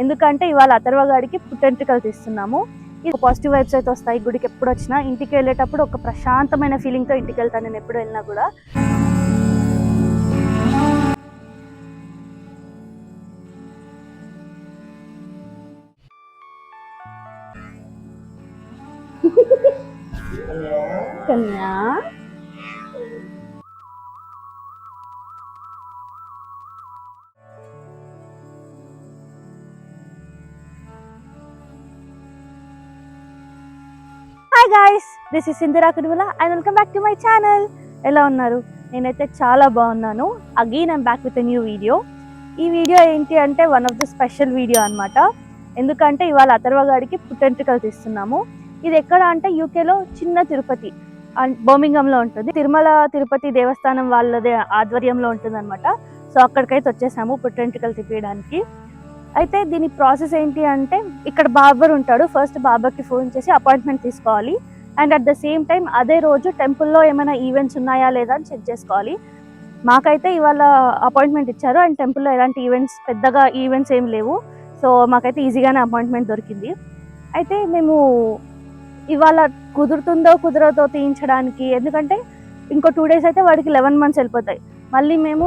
ఎందుకంటే ఇవాళ అథర్వగాడికి పుట్టెంట్రుకలు తీస్తున్నాము. ఇది పాజిటివ్ వైబ్స్ అయితే వస్తాయి. గుడికి ఎప్పుడు వచ్చినా ఇంటికి వెళ్ళేటప్పుడు ఒక ప్రశాంతమైన ఫీలింగ్తో ఇంటికి వెళ్తాను నేను ఎప్పుడు వెళ్ళినా కూడా. కన్యా hi guys, this is Sindhura Kudumula and welcome back to my channel. ఎలా ఉన్నారు? నేనైతే చాలా బాగున్నాను. Again I'm back with a new video. ఈ వీడియో ఏంటి అంటే one of the special video అనమాట. ఎందుకంటే ఇవాళ అథర్వగాడికి పుట్టెంట్రుకలు తీస్తున్నాము. ఇది ఎక్కడ అంటే యూకేలో చిన్న తిరుపతి బర్మింగంలో ఉంటుంది. తిరుమల తిరుపతి దేవస్థానం వాళ్ళదే ఆధ్వర్యంలో ఉంటుంది అనమాట. సో అక్కడికైతే వచ్చేసాము పుట్టెంట్రుకలు తిప్పేయడానికి. అయితే దీని ప్రాసెస్ ఏంటి అంటే ఇక్కడ బార్బర్ ఉంటాడు. ఫస్ట్ బార్బర్కి ఫోన్ చేసి అపాయింట్మెంట్ తీసుకోవాలి. And at the same time అదే రోజు టెంపుల్లో ఏమైనా ఈవెంట్స్ ఉన్నాయా లేదా అని చెక్ చేసుకోవాలి. మాకైతే ఇవాళ అపాయింట్మెంట్ ఇచ్చారు అండ్ టెంపుల్లో ఎలాంటి పెద్దగా ఈవెంట్స్ ఏం లేవు. సో మాకైతే ఈజీగానే అపాయింట్మెంట్ దొరికింది. అయితే మేము ఇవాళ కుదురుతుందో కుదరదో తీయించడానికి, ఎందుకంటే ఇంకో 2 days అయితే వాడికి 11 months వెళ్ళిపోతాయి. మళ్ళీ మేము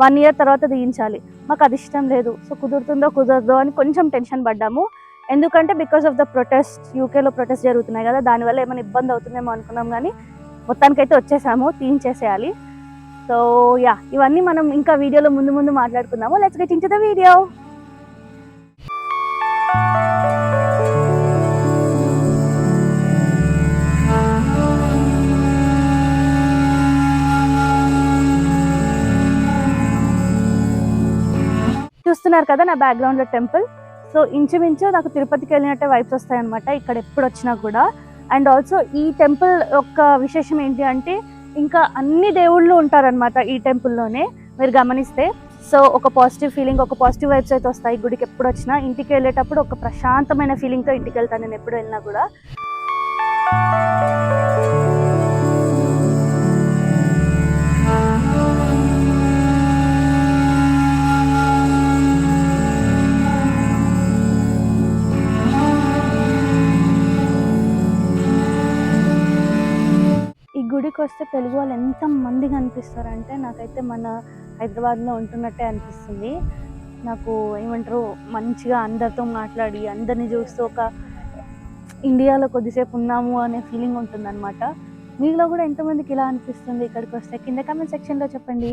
1 year తర్వాత తీయించాలి. మాకు అది ఇష్టం లేదు. సో కుదురుతుందో కుదరదో అని కొంచెం టెన్షన్ పడ్డాము. ఎందుకంటే బికాస్ ఆఫ్ ద ప్రొటెస్ట్, యూకేలో ప్రొటెస్ట్ జరుగుతున్నాయి కదా, దానివల్ల ఏమైనా ఇబ్బంది అవుతుందేమో అనుకున్నాం. కానీ మొత్తానికైతే వచ్చేసాము, తీయించేసేయాలి. సో యా, ఇవన్నీ మనం ఇంకా వీడియోలో ముందు మాట్లాడుకుందాము. Let's get into the video. చూస్తున్నారు కదా నా బ్యాక్గ్రౌండ్లో టెంపుల్. సో ఇంచుమించు నాకు తిరుపతికి వెళ్ళినట్టే వైబ్స్ వస్తాయి అనమాట ఇక్కడ ఎప్పుడు వచ్చినా కూడా. అండ్ ఆల్సో ఈ టెంపుల్ యొక్క విశేషం ఏంటి అంటే ఇంకా అన్ని దేవుళ్ళు ఉంటారనమాట ఈ టెంపుల్లోనే, మీరు గమనిస్తే. సో ఒక పాజిటివ్ ఫీలింగ్, ఒక పాజిటివ్ వైబ్స్ అయితే వస్తాయి గుడికి ఎప్పుడు వచ్చినా. ఇంటికి వెళ్ళేటప్పుడు ఒక ప్రశాంతమైన ఫీలింగ్తో ఇంటికి వెళ్తాను నేను ఎప్పుడు వెళ్ళినా కూడా. గుడికి వస్తే తెలుగు వాళ్ళు ఎంత మందిగా అనిపిస్తారంటే నాకైతే మన హైదరాబాద్లో ఉంటున్నట్టే అనిపిస్తుంది. నాకు ఏమంటారు, మంచిగా అందరితో మాట్లాడి అందరినీ చూస్తూ ఒక ఇండియాలో కొద్దిసేపు ఉన్నాము అనే ఫీలింగ్ ఉంటుందన్నమాట. మీలో కూడా ఎంతమందికి ఇలా అనిపిస్తుంది ఇక్కడికి వస్తే కింద కామెంట్ సెక్షన్లో చెప్పండి.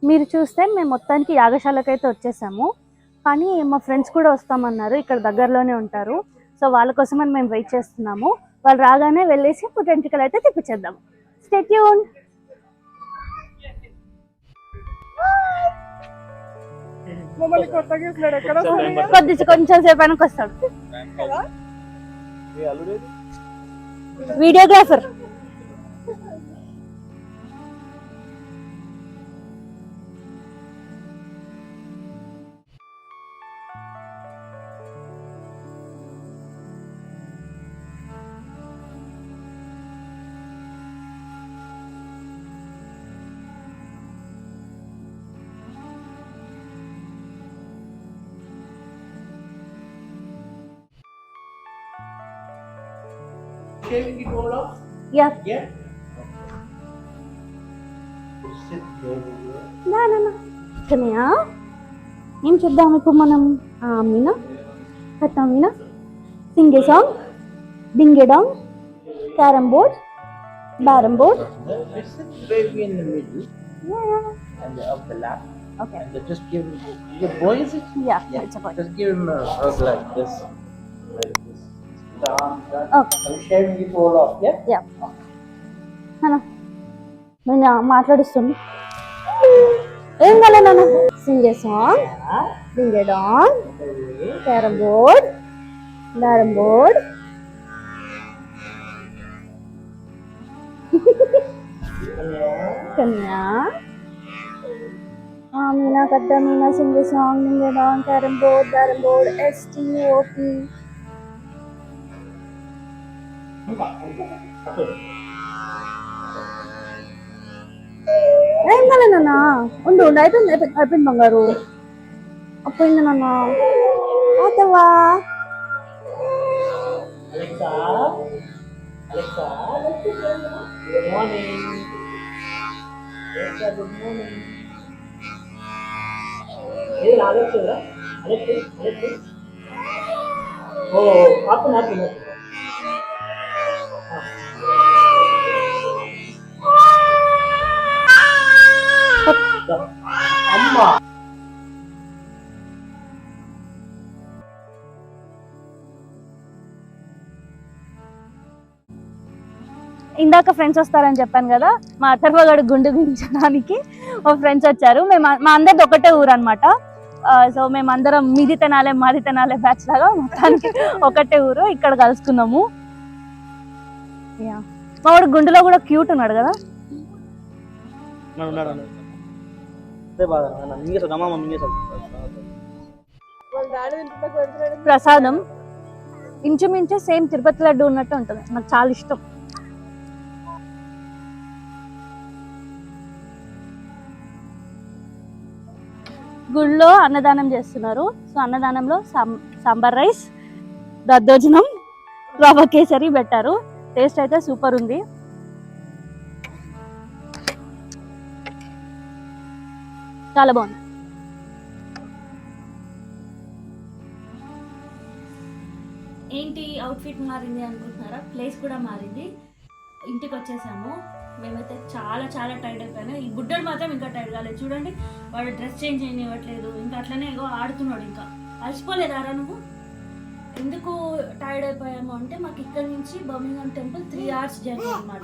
మీరు చూస్తే మేము మొత్తానికి యాగశాలకైతే వచ్చేసాము. కానీ మా ఫ్రెండ్స్ కూడా వస్తామన్నారు, ఇక్కడ దగ్గరలోనే ఉంటారు. సో వాళ్ళ కోసమని మేము వెయిట్ చేస్తున్నాము. వాళ్ళు రాగానే వెళ్ళేసి పుట్టెంట్రుకలు అయితే తిప్పించేద్దాం. Stay tune. కొంచెం సేపు అయినాక వస్తాడు videographer. Shaving it all off? Yeah. Yeah. కన్యా ఏం చేద్దాం ఇప్పుడు మనం? మీనా కట్టా మీనా sing a song, ding a dong, carrom board, barrom board. Sit baby in the middle. Yeah. And up the lap. Okay. And just give him. Your boy is it? Yeah, it's a boy. Just give him a hug like this. Like this. The arms done. Okay. I'm shaving it all off. Yeah. Yeah. Hana. నేను మాట్లాడిస్తుంది. ఏం కాలే నాన్న. Sing a song, ding a dong, carrom board, barrom board. కన్యా మీనా కద్దా మీనా sing a song, ding a dong, carrom board, barrom board, STOP. ఏం కాలే నాన్న, ఉండు ఉండు, అయిపోయింది అయిపోయింది అయిపోయింది బంగారు, అయిపోయింది నాన్న. అతవా Alexa, Alexa, good morning. Alexa, good morning. Hey, Alexa, Alexa, Alexa. Oh, happen. Amma. ఇందాక ఫ్రెండ్స్ వస్తారని చెప్పాను కదా, మా అథర్వగడు గుండు గుంచడానికి మా ఫ్రెండ్స్ వచ్చారు. మా అందరిది ఒకటే ఊరు అనమాట. సో మేమందరం మీది తినాలే మాది తినాలే బ్యాచ్ లాగా మొత్తానికి ఒకటే ఊరు, ఇక్కడ కలుసుకున్నాము. మా వాడు గుండులో కూడా క్యూట్ ఉన్నాడు కదా. ప్రసాదం ఇంచుమించు సేమ్ తిరుపతి లడ్డు ఉన్నట్టు ఉంటుంది, నాకు చాలా ఇష్టం. గుళ్ళో అన్నదానం చేస్తున్నారు. సో అన్నదానంలో సాంబార్ రైస్, దద్దోజనం, రవ్వ కేసరి పెట్టారు. టేస్ట్ అయితే సూపర్ ఉంది. చాలా బాగుంది. ఏంటి అవుట్ఫిట్ మారింది అనుకుంటున్నారా? ప్లేస్ కూడా మారింది. ఇంటికి వచ్చేసాము. మేమైతే చాలా చాలా టైర్డ్ అయిపోయాను. ఈ బుడ్డడు మాత్రం ఇంకా టైర్డ్ కాలేదు. చూడండి, వాడు డ్రెస్ చేంజ్ చేయనివ్వట్లేదు. ఇంకా అట్లనే ఏగో ఆడుతున్నాడు. ఇంకా అలసిపోలేదారా నువ్వు? ఎందుకు టైర్డ్ అయిపోయాము అంటే, మాకు ఇక్కడ నుంచి బర్మింగ్హామ్ టెంపుల్ 3 hours జర్నీ అనమాట.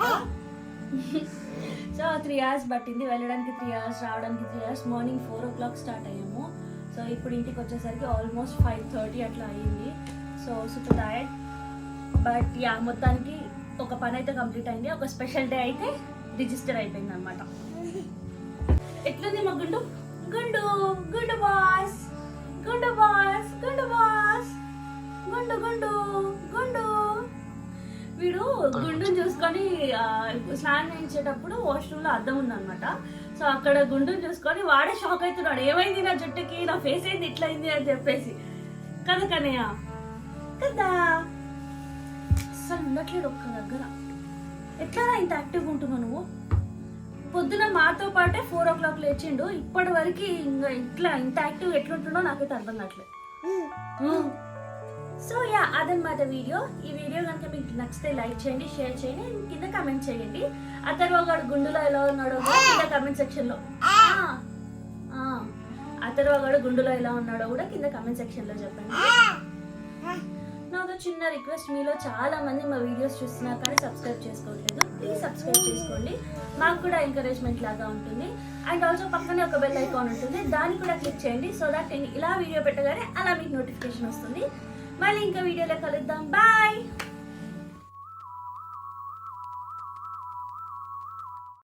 సో 3 hours పట్టింది వెళ్ళడానికి, 3 hours రావడానికి, 3 hours. మార్నింగ్ 4 o'clock స్టార్ట్ అయ్యాము. సో ఇప్పుడు ఇంటికి వచ్చేసరికి ఆల్మోస్ట్ 5:30 అట్లా అయ్యింది. So super tired, but yeah మొత్తానికి ఒక పని అయితే కంప్లీట్ అయింది. ఒక స్పెషల్ డే అయితే రిజిస్టర్ అయిపోయింది అనమాట. ఎట్లుంది మా గుండు? గుండు గుండు బాస్, గుండు బాస్, గుండు బాస్, గుండు గుండు గుండు. వీడు గుండుని చూసుకొని స్నానం చేయించేటప్పుడు వాష్రూమ్లో అద్దం ఉందన్నమాట. సో అక్కడ గుండుని చూసుకొని వాడే షాక్ అవుతున్నాడు. ఏమైంది నా జుట్టుకి, నా ఫేస్ అయింది ఇట్లా అయింది అని చెప్పేసి. కదా కన్నయ్య కదా, అసలు ఉండట్లేదు ఒక్క దగ్గర. ఎట్లా ఇంత యాక్టివ్గా ఉంటున్నావు నువ్వు? పొద్దున మాతో పాటే 4 o'clock లేచిండు. ఇప్పటి వరకు ఇంకా ఇట్లా ఇంత యాక్టివ్గా ఎట్లుంటుండో నాకైతే అర్థం కావట్లేదు. సో యా, అదనమాట వీడియో. ఈ వీడియో కనుక మీకు నచ్చితే లైక్ చేయండి, షేర్ చేయండి, కింద కమెంట్ చేయండి. అథర్వగడు గుండులో ఎలా ఉన్నాడో కూడా కింద కమెంట్ సెక్షన్లో అథర్వగడు గుండులో ఎలా ఉన్నాడో కూడా కింద కమెంట్ సెక్షన్లో చెప్పండి. నాతో చిన్న రిక్వెస్ట్, మీలో చాలా మంది మా వీడియోస్ చూస్తున్నారు కానీ సబ్స్క్రైబ్ చేసుకోవట్లేదు. ప్లీజ్ సబ్స్క్రైబ్ చేసుకోండి, మాకు కూడా ఎంకరేజ్మెంట్ లాగా ఉంటుంది. అండ్ ఆల్సో పక్కనే ఒక బెల్ ఐకాన్ ఉంటుంది, దాన్ని కూడా క్లిక్ చేయండి. సో దట్ నేను ఇలా వీడియో పెట్టగానే అలా మీకు నోటిఫికేషన్ వస్తుంది. మళ్ళీ ఇంకా వీడియోలో కలుద్దాం. బాయ్.